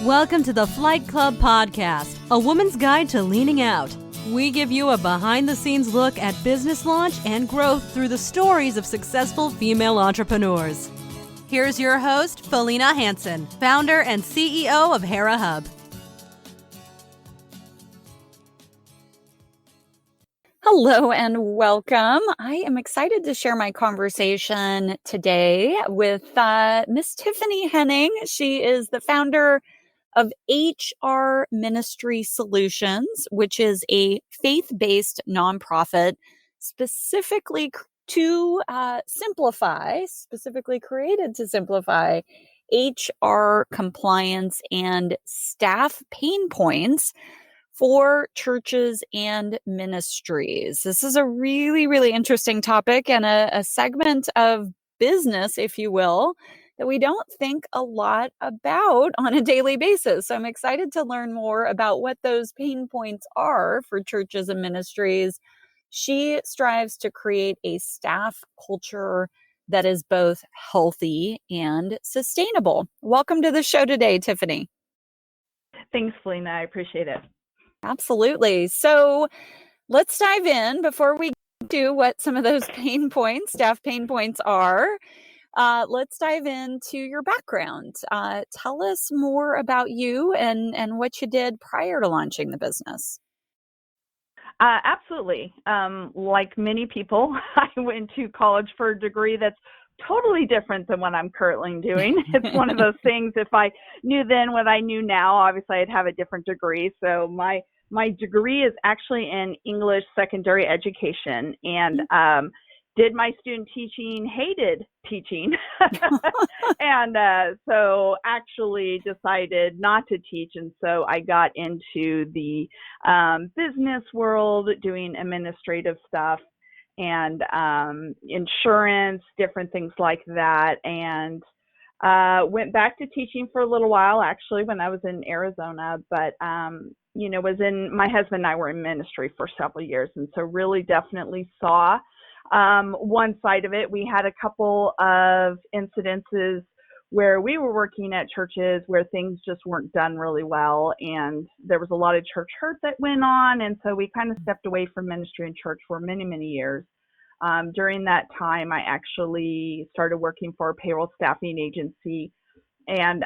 Welcome to the Flight Club Podcast, a woman's guide to leaning out. We give you a behind-the-scenes look at business launch and growth through the stories of successful female entrepreneurs. Here's your host, Felina Hansen, founder and CEO of Hera Hub. Hello and welcome. I am excited to share my conversation today with Miss Tiffany Henning. She is the founder of HR Ministry Solutions, which is a faith-based nonprofit specifically created to simplify HR compliance and staff pain points for churches and ministries. This is a really, really interesting topic and a segment of business, if you will, that we don't think a lot about on a daily basis. So I'm excited to learn more about what those pain points are for churches and ministries. She strives to create a staff culture that is both healthy and sustainable. Welcome to the show today, Tiffany. Thanks, Felina. I appreciate it. Absolutely. So let's dive in before we do what some of those staff pain points are. Let's dive into your background. Tell us more about you and what you did prior to launching the business. Absolutely. Like many people, I went to college for a degree that's totally different than what I'm currently doing. It's one of those things, if I knew then what I knew now, obviously I'd have a different degree. So my degree is actually in English secondary education, and did my student teaching, hated teaching, and so actually decided not to teach. And so I got into the business world, doing administrative stuff and insurance, different things like that, and went back to teaching for a little while, actually, when I was in Arizona, but my husband and I were in ministry for several years, and so really definitely saw one side of it. We had a couple of incidences where we were working at churches where things just weren't done really well, and there was a lot of church hurt that went on, and so we kind of stepped away from ministry and church for many, many years. During that time, I actually started working for a payroll staffing agency and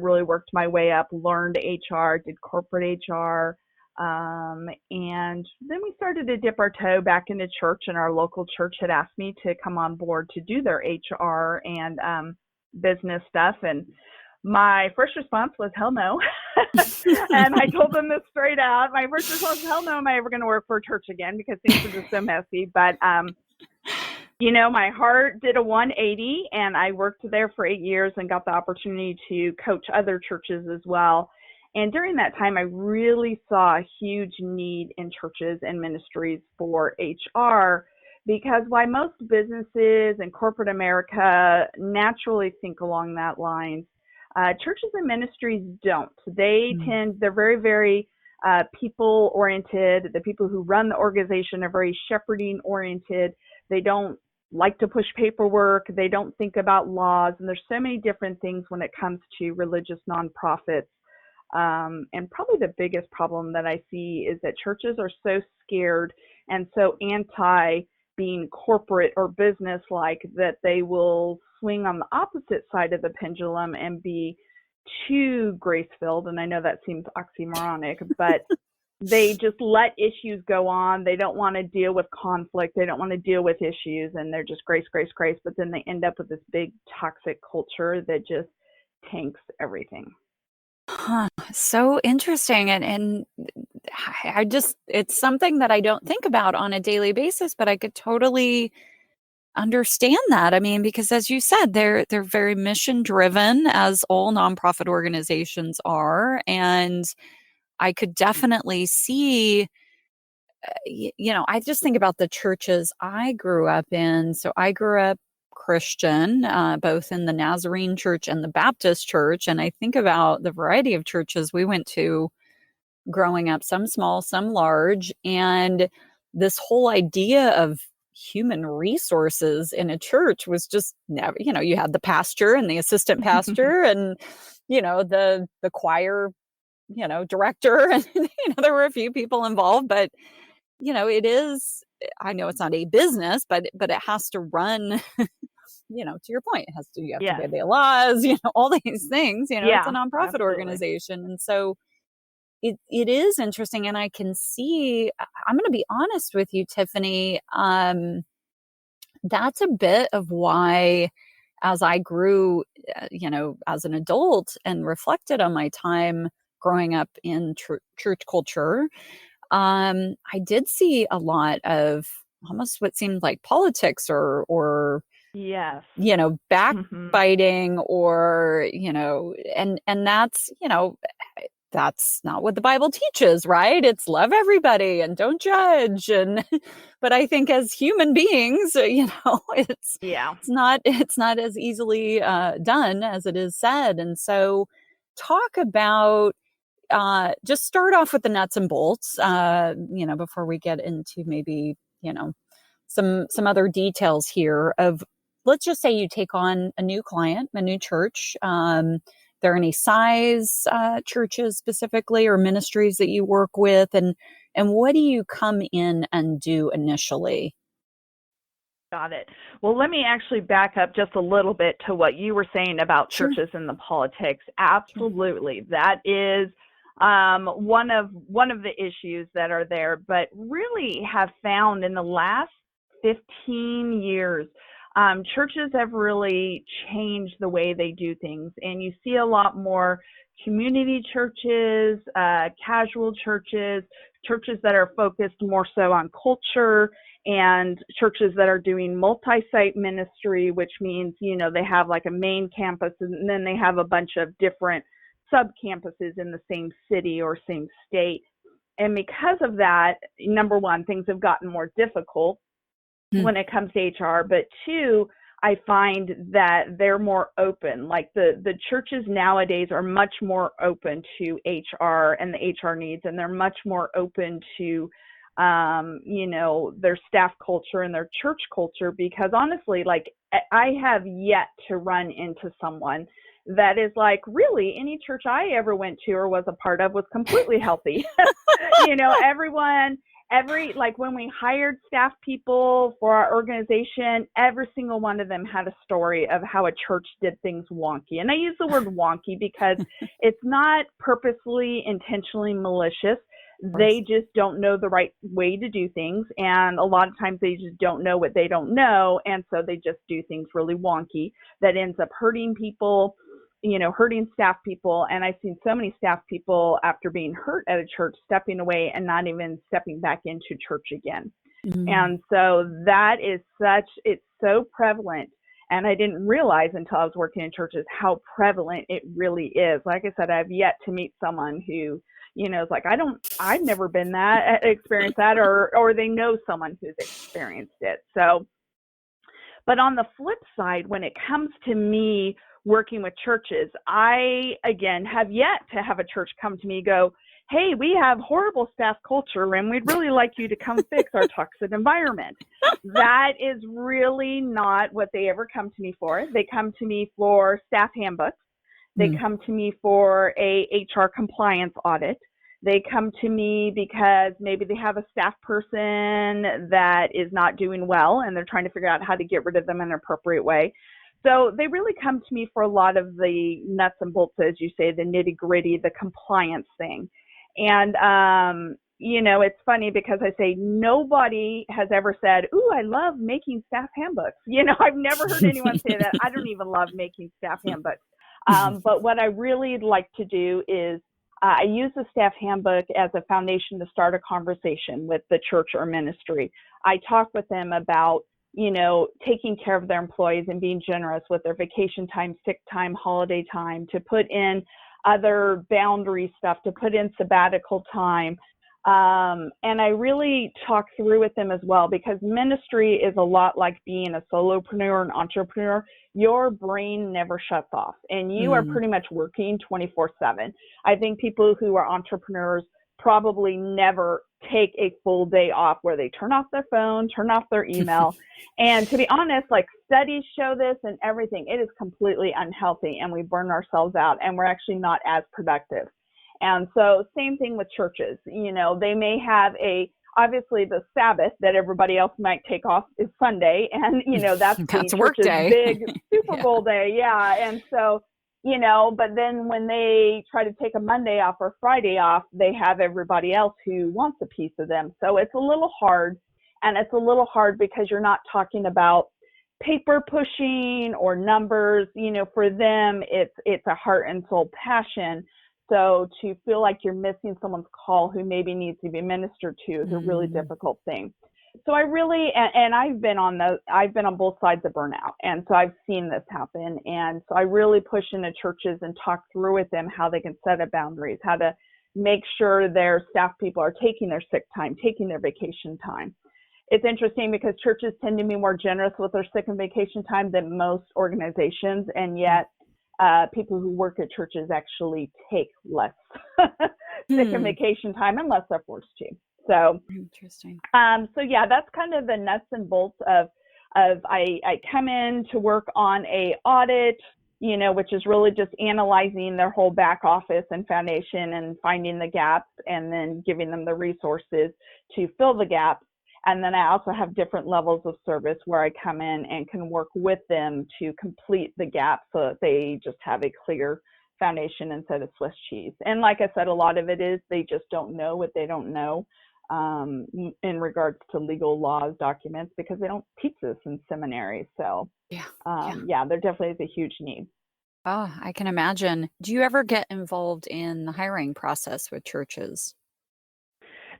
really worked my way up, learned HR, did corporate HR, and then we started to dip our toe back into church, and our local church had asked me to come on board to do their HR and business stuff, and my first response was, hell no. And I told them this straight out. My first response was, hell no, am I ever going to work for a church again, because things are just so messy. But my heart did a 180, and I worked there for 8 years and got the opportunity to coach other churches as well. And during that time, I really saw a huge need in churches and ministries for HR, because while most businesses and corporate America naturally think along that line, churches and ministries don't. They're very, very people-oriented. The people who run the organization are very shepherding-oriented. They don't like to push paperwork. They don't think about laws. And there's so many different things when it comes to religious nonprofits. And probably the biggest problem that I see is that churches are so scared and so anti being corporate or business-like that they will swing on the opposite side of the pendulum and be too grace-filled. And I know that seems oxymoronic, but they just let issues go on. They don't want to deal with conflict. They don't want to deal with issues, and they're just grace, grace, grace. But then they end up with this big toxic culture that just tanks everything. So interesting. And it's something that I don't think about on a daily basis, but I could totally understand that. I mean, because as you said, they're very mission driven, as all nonprofit organizations are. And I could definitely see, I just think about the churches I grew up in. So I grew up Christian, both in the Nazarene church and the Baptist church. And I think about the variety of churches we went to growing up, some small, some large. And this whole idea of human resources in a church was just never, you had the pastor and the assistant pastor and, the choir, director, and, there were a few people involved, but, I know it's not a business, but it has to run, to your point, you have to Yes. obey the laws, all these things, it's a Yeah, nonprofit absolutely. organization. And so it is interesting. And I can see, I'm going to be honest with you, Tiffany, that's a bit of why, as I grew, as an adult and reflected on my time growing up in church culture, I did see a lot of almost what seemed like politics or Yes. Mhm. backbiting or, and that's not what the Bible teaches, right? It's love everybody and don't judge. And, but I think as human beings, Yeah. it's not as easily done as it is said. And so talk about, just start off with the nuts and bolts, before we get into maybe, some other details here of, let's just say you take on a new client, a new church. There any size churches specifically or ministries that you work with, and what do you come in and do initially? Got it. Well, let me actually back up just a little bit to what you were saying about Sure. churches and the politics. Absolutely. That is one of the issues that are there, but really have found in the last 15 years, churches have really changed the way they do things, and you see a lot more community churches, casual churches, churches that are focused more so on culture, and churches that are doing multi-site ministry, which means, they have like a main campus and then they have a bunch of different sub-campuses in the same city or same state. And because of that, number one, things have gotten more difficult when it comes to HR, but two, I find that they're more open. Like the churches nowadays are much more open to HR and the HR needs, and they're much more open to their staff culture and their church culture, because honestly, like I have yet to run into someone that is like, really, any church I ever went to or was a part of was completely healthy. Like when we hired staff people for our organization, every single one of them had a story of how a church did things wonky. And I use the word wonky because it's not purposely, intentionally malicious. They just don't know the right way to do things. And a lot of times they just don't know what they don't know. And so they just do things really wonky that ends up hurting people, hurting staff people. And I've seen so many staff people, after being hurt at a church, stepping away and not even stepping back into church again. Mm-hmm. And so it's so prevalent. And I didn't realize until I was working in churches how prevalent it really is. Like I said, I've yet to meet someone who, is like, I've never been experienced that, or they know someone who's experienced it. So, but on the flip side, when it comes to me working with churches, I, again, have yet to have a church come to me go, hey, we have horrible staff culture and we'd really like you to come fix our toxic environment. That is really not what they ever come to me for. They come to me for staff handbooks. They come to me for a HR compliance audit. They come to me because maybe they have a staff person that is not doing well and they're trying to figure out how to get rid of them in an appropriate way. So they really come to me for a lot of the nuts and bolts, as you say, the nitty gritty, the compliance thing. And, it's funny because I say nobody has ever said, ooh, I love making staff handbooks. I've never heard anyone say that. I don't even love making staff handbooks. But what I really like to do is I use the staff handbook as a foundation to start a conversation with the church or ministry. I talk with them about, taking care of their employees and being generous with their vacation time, sick time, holiday time, to put in other boundary stuff, to put in sabbatical time. And I really talk through with them as well, because ministry is a lot like being a solopreneur, an entrepreneur. Your brain never shuts off and you are pretty much working 24/7. I think people who are entrepreneurs probably never take a full day off where they turn off their phone, turn off their email. And to be honest, like studies show this and everything, it is completely unhealthy and we burn ourselves out and we're actually not as productive. And so same thing with churches, you know, they may have obviously the Sabbath that everybody else might take off is Sunday. And, you know, that's the work church's day. big Super Bowl day. Yeah. And so, you know, but then when they try to take a Monday off or Friday off, they have everybody else who wants a piece of them. So it's a little hard. And it's a little hard because you're not talking about paper pushing or numbers. You know, for them, it's a heart and soul passion. So to feel like you're missing someone's call who maybe needs to be ministered to is a really difficult thing. So I really, and I've been on both sides of burnout. And so I've seen this happen. And so I really push into churches and talk through with them how they can set up boundaries, how to make sure their staff people are taking their sick time, taking their vacation time. It's interesting because churches tend to be more generous with their sick and vacation time than most organizations. And yet people who work at churches actually take less sick and vacation time unless they're forced to. So interesting. So yeah, that's kind of the nuts and bolts of I come in to work on a audit, you know, which is really just analyzing their whole back office and foundation and finding the gaps and then giving them the resources to fill the gaps. And then I also have different levels of service where I come in and can work with them to complete the gap so that they just have a clear foundation instead of Swiss cheese. And like I said, a lot of it is they just don't know what they don't know in regards to legal laws, documents, because they don't teach this in seminary. So yeah, there definitely is a huge need. Oh, I can imagine. Do you ever get involved in the hiring process with churches?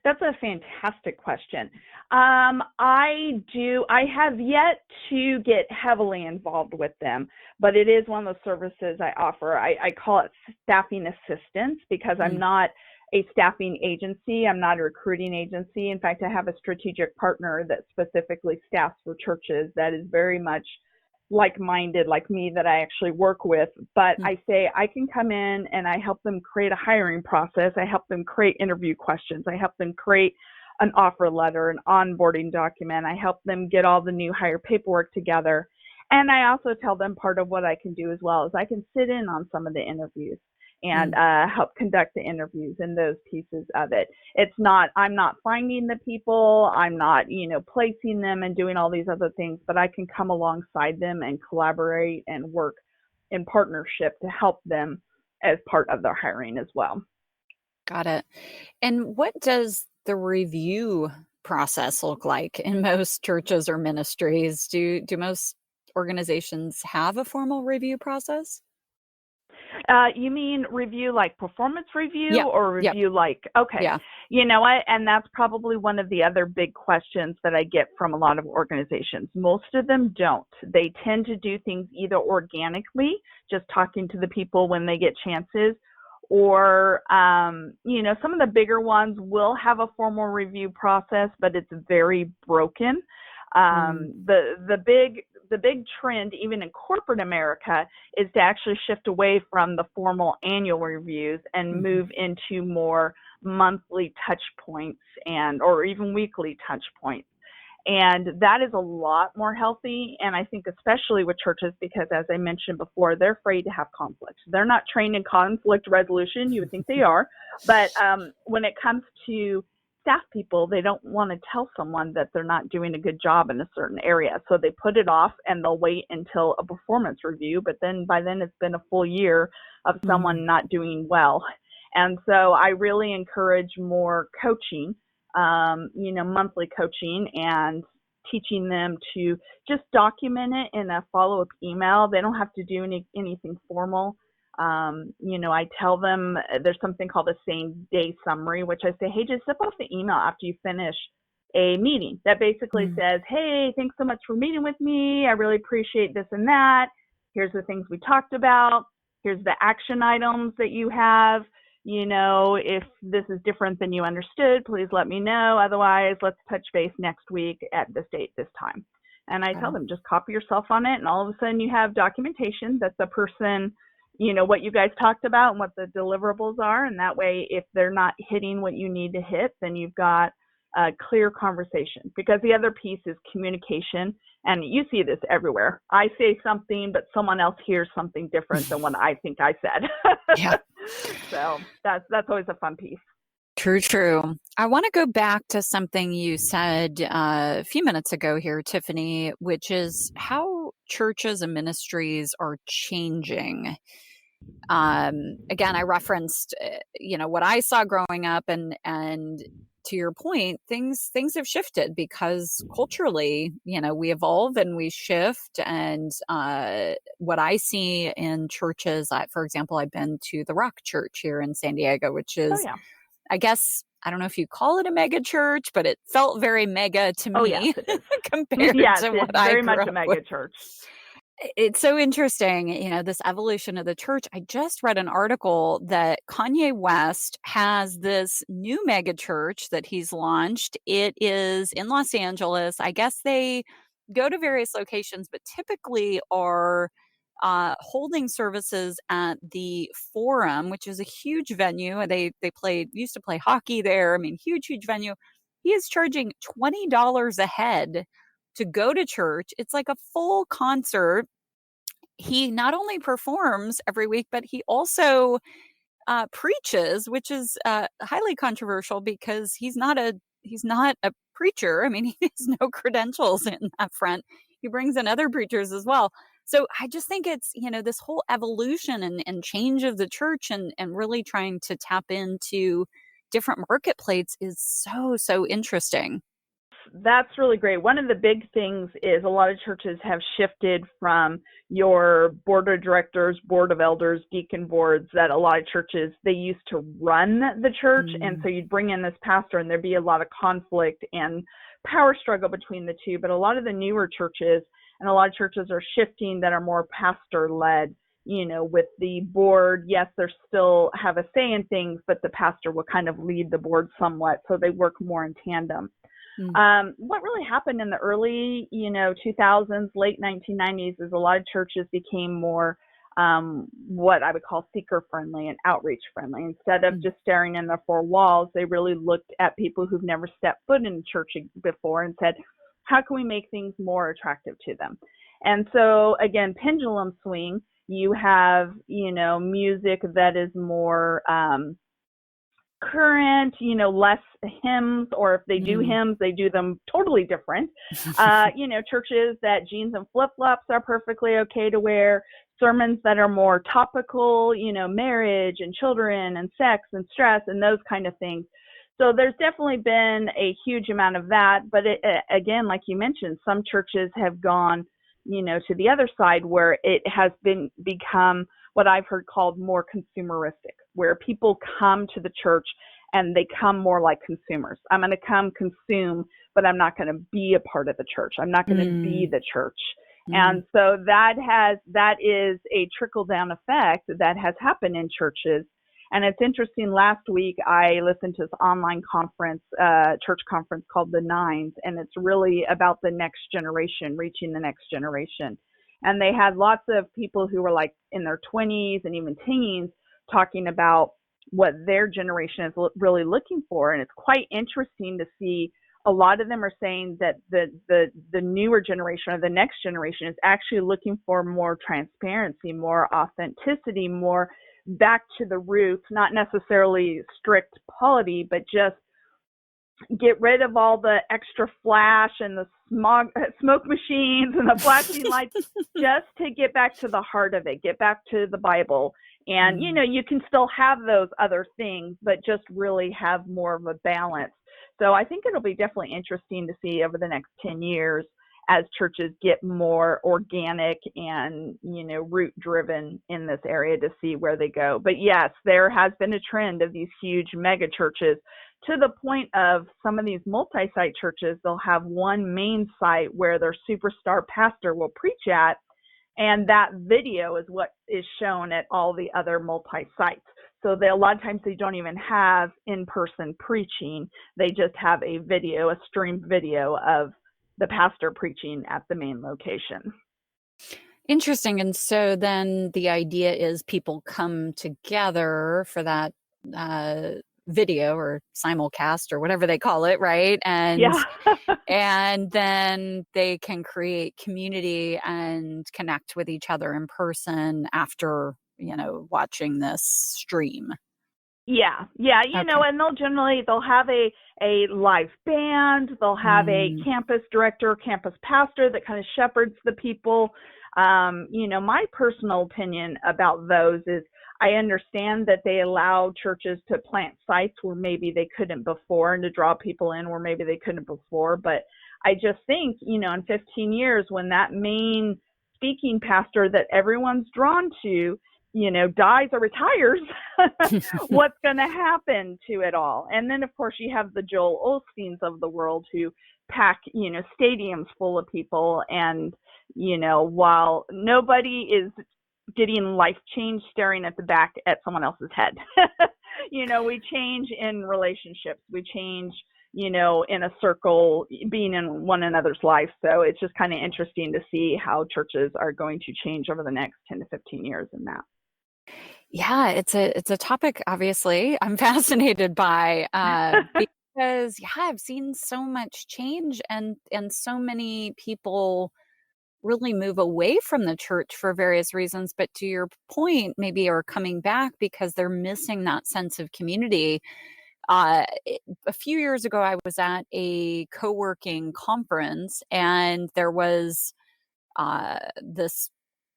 That's a fantastic question. I do. I have yet to get heavily involved with them, but it is one of the services I offer. I call it staffing assistance because I'm not a staffing agency. I'm not a recruiting agency. In fact, I have a strategic partner that specifically staffs for churches that is very much like-minded like me that I actually work with. But I say I can come in and I help them create a hiring process. I help them create interview questions. I help them create an offer letter, an onboarding document. I help them get all the new hire paperwork together. And I also tell them part of what I can do as well is I can sit in on some of the interviews and help conduct the interviews and those pieces of it. I'm not finding the people, I'm not, placing them and doing all these other things, but I can come alongside them and collaborate and work in partnership to help them as part of their hiring as well. Got it. And what does the review process look like in most churches or ministries? Do most organizations have a formal review process? You mean review like performance review or review like, okay. Yeah. You know what? And that's probably one of the other big questions that I get from a lot of organizations. Most of them don't. They tend to do things either organically, just talking to the people when they get chances, or, some of the bigger ones will have a formal review process, but it's very broken. The big trend, even in corporate America, is to actually shift away from the formal annual reviews and move into more monthly touch points or even weekly touch points. And that is a lot more healthy. And I think especially with churches, because as I mentioned before, they're afraid to have conflict. They're not trained in conflict resolution. You would think they are. But when it comes to staff people, they don't want to tell someone that they're not doing a good job in a certain area. So they put it off and they'll wait until a performance review. But then by then it's been a full year of someone not doing well. And so I really encourage more coaching, monthly coaching, and teaching them to just document it in a follow-up email. They don't have to do anything formal. I tell them there's something called a same day summary, which I say, hey, just zip off the email after you finish a meeting that basically says, hey, thanks so much for meeting with me. I really appreciate this and that. Here's the things we talked about. Here's the action items that you have. If this is different than you understood, please let me know. Otherwise, let's touch base next week at this date, this time. And I tell them, just copy yourself on it. And all of a sudden you have documentation that the person, what you guys talked about and what the deliverables are. And that way, if they're not hitting what you need to hit, then you've got clear conversation, because the other piece is communication. And you see this everywhere. I say something, but someone else hears something different than what I think I said. Yeah. So that's always a fun piece. True, true. I want to go back to something you said a few minutes ago here, Tiffany, which is how churches and ministries are changing. Again, I referenced, what I saw growing up, and to your point, things have shifted because culturally, we evolve and we shift. And what I see in churches, for example, I've been to the Rock Church here in San Diego, which is, I guess, I don't know if you call it a mega church, but it felt very mega to me. Yes, it is. compared to what I very grew much a up mega with. church. It's so interesting, this evolution of the church. I just read an article that Kanye West has this new mega church that he's launched. It is in Los Angeles. I guess they go to various locations, but typically are holding services at the Forum, which is a huge venue. They used to play hockey there. I mean, huge venue. He is charging $20 a head to go to church. It's like a full concert. He not only performs every week, but he also preaches, which is highly controversial because he's not a preacher. I mean, he has no credentials in that front. He brings in other preachers as well. So I just think it's, this whole evolution and change of the church and really trying to tap into different marketplaces is so interesting. That's really great. One of the big things is a lot of churches have shifted from your board of directors, board of elders, deacon boards, that a lot of churches, they used to run the church. And so you'd bring in this pastor and there'd be a lot of conflict and power struggle between the two. But a lot of the newer churches and a lot of churches are shifting that are more pastor led, with the board. Yes, they still have a say in things, but the pastor will kind of lead the board somewhat. So they work more in tandem. What really happened in the early, 2000s, late 1990s is a lot of churches became more what I would call seeker friendly and outreach friendly. Instead of just staring in their four walls, they really looked at people who've never stepped foot in church before and said, how can we make things more attractive to them? And so, again, pendulum swing, you have, music that is more current, less hymns, or if they do hymns, they do them totally different. Churches that jeans and flip-flops are perfectly okay to wear, sermons that are more topical, marriage and children and sex and stress and those kind of things. So there's definitely been a huge amount of that. But again, like you mentioned, some churches have gone, to the other side where it has become what I've heard called more consumeristic, where people come to the church and they come more like consumers. I'm going to come consume, but I'm not going to be a part of the church. I'm not going to be the church. And so that is a trickle down effect that has happened in churches. And it's interesting, last week I listened to this online conference, church conference called The Nines, and it's really about the next generation, reaching the next generation. And they had lots of people who were like in their 20s and even teens talking about what their generation is really looking for. And it's quite interesting to see a lot of them are saying that the newer generation or the next generation is actually looking for more transparency, more authenticity, more back to the roots, not necessarily strict polity, but just get rid of all the extra flash and the smoke machines and the flashing lights, just to get back to the heart of it, get back to the Bible. And, you can still have those other things, but just really have more of a balance. So I think it'll be definitely interesting to see over the next 10 years as churches get more organic and, root driven in this area to see where they go. But yes, there has been a trend of these huge mega churches, to the point of some of these multi-site churches, they'll have one main site where their superstar pastor will preach at, and that video is what is shown at all the other multi-sites. So a lot of times they don't even have in-person preaching. They just have a streamed video of the pastor preaching at the main location. Interesting. And so then the idea is people come together for that video or simulcast or whatever they call it, right? Yeah. And then they can create community and connect with each other in person after, watching this stream. Yeah. Okay. And they'll have a live band, they'll have a Mm. campus director, campus pastor that kind of shepherds the people. My personal opinion about those is I understand that they allow churches to plant sites where maybe they couldn't before and to draw people in where maybe they couldn't before. But I just think, in 15 years, when that main speaking pastor that everyone's drawn to, dies or retires, what's going to happen to it all? And then, of course, you have the Joel Osteens of the world who pack, stadiums full of people. And, while nobody is getting life change staring at the back at someone else's head, we change in relationships. We change, in a circle, being in one another's life. So it's just kind of interesting to see how churches are going to change over the next 10 to 15 years in that. Yeah, it's a topic, obviously, I'm fascinated by, because I've seen so much change and so many people really move away from the church for various reasons, but to your point, maybe are coming back because they're missing that sense of community. A few years ago, I was at a co-working conference, and there was this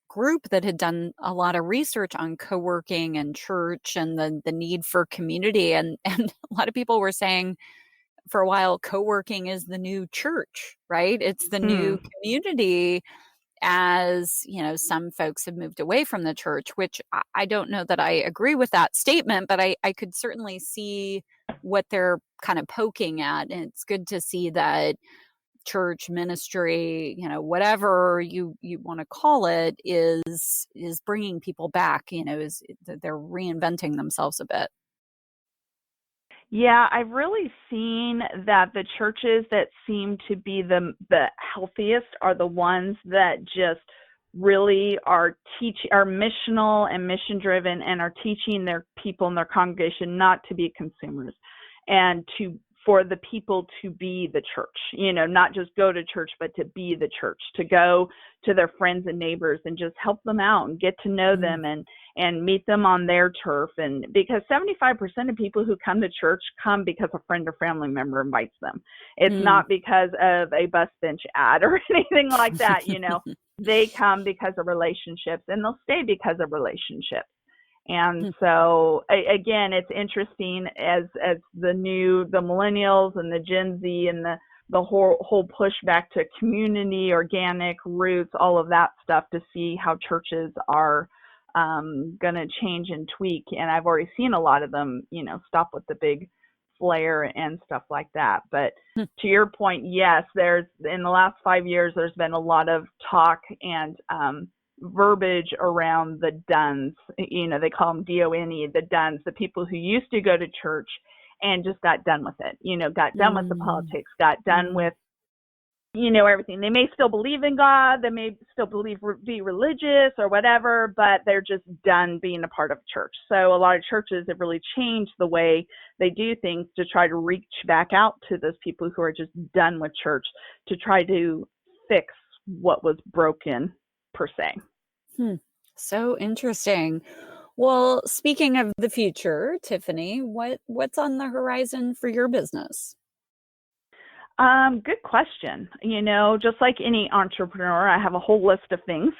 group that had done a lot of research on co-working and church and the need for community. And a lot of people were saying for a while, co-working is the new church, right? It's the new community, as some folks have moved away from the church, which I don't know that I agree with that statement, but I could certainly see what they're kind of poking at. And it's good to see that church ministry, whatever you want to call it, is bringing people back, is they're reinventing themselves a bit. Yeah, I've really seen that the churches that seem to be the healthiest are the ones that just really are missional and mission driven, and are teaching their people and their congregation not to be consumers, and for the people to be the church, not just go to church, but to be the church, to go to their friends and neighbors and just help them out and get to know them and meet them on their turf. And because 75% of people who come to church come because a friend or family member invites them. It's not because of a bus bench ad or anything like that. They come because of relationships, and they'll stay because of relationships. And so again, it's interesting as the millennials and the Gen Z and the whole push back to community, organic roots, all of that stuff, to see how churches are going to change and tweak. And I've already seen a lot of them, stop with the big flare and stuff like that. But to your point, yes, in the last 5 years, there's been a lot of talk and verbiage around the dones. They call them DONE, the dones, the people who used to go to church and just got done with it, got done with the politics, got done with, everything. They may still believe in God, they may still be religious or whatever, but they're just done being a part of church. So a lot of churches have really changed the way they do things to try to reach back out to those people who are just done with church, to try to fix what was broken, per se. So interesting. Well, speaking of the future, Tiffany, what's on the horizon for your business? Good question. Just like any entrepreneur, I have a whole list of things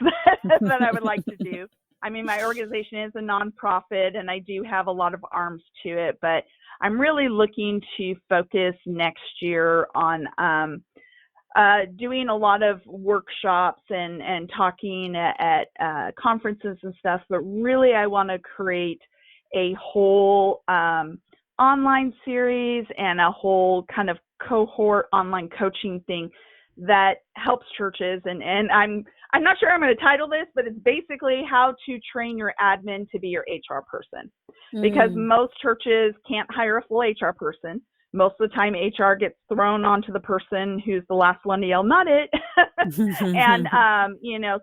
that I would like to do. I mean, my organization is a nonprofit, and I do have a lot of arms to it, but I'm really looking to focus next year on doing a lot of workshops and talking at conferences and stuff. But really, I want to create a whole online series and a whole kind of cohort online coaching thing that helps churches. And I'm not sure I'm going to title this, but it's basically how to train your admin to be your HR person. Because most churches can't hire a full HR person. Most of the time, HR gets thrown onto the person who's the last one to yell, "Not it." And,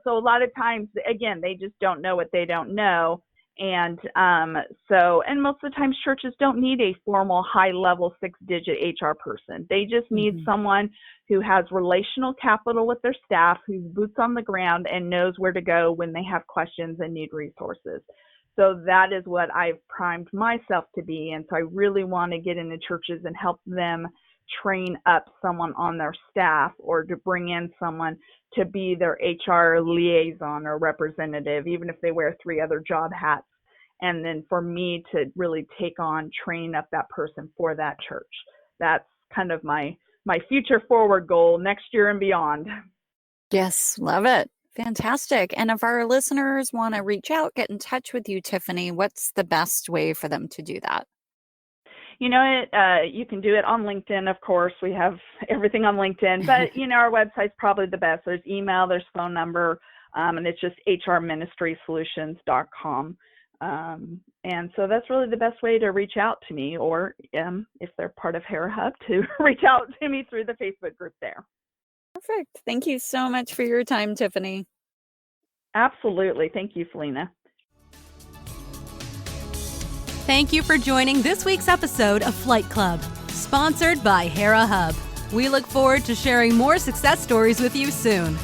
so a lot of times, again, they just don't know what they don't know. And most of the times churches don't need a formal high-level 6-digit HR person. They just need someone who has relational capital with their staff, who's boots on the ground and knows where to go when they have questions and need resources. So that is what I've primed myself to be. And so I really want to get into churches and help them train up someone on their staff, or to bring in someone to be their HR liaison or representative, even if they wear 3 other job hats. And then for me to really train up that person for that church. That's kind of my future forward goal next year and beyond. Yes, love it. Fantastic. And if our listeners want to reach out, get in touch with you, Tiffany, what's the best way for them to do that? You can do it on LinkedIn, of course. We have everything on LinkedIn, but, our website's probably the best. There's email, there's phone number, and it's just hrministrysolutions.com. And so that's really the best way to reach out to me, or if they're part of Hera Hub, to reach out to me through the Facebook group there. Perfect. Thank you so much for your time, Tiffany. Absolutely. Thank you, Felina. Thank you for joining this week's episode of Flight Club, sponsored by Hera Hub. We look forward to sharing more success stories with you soon.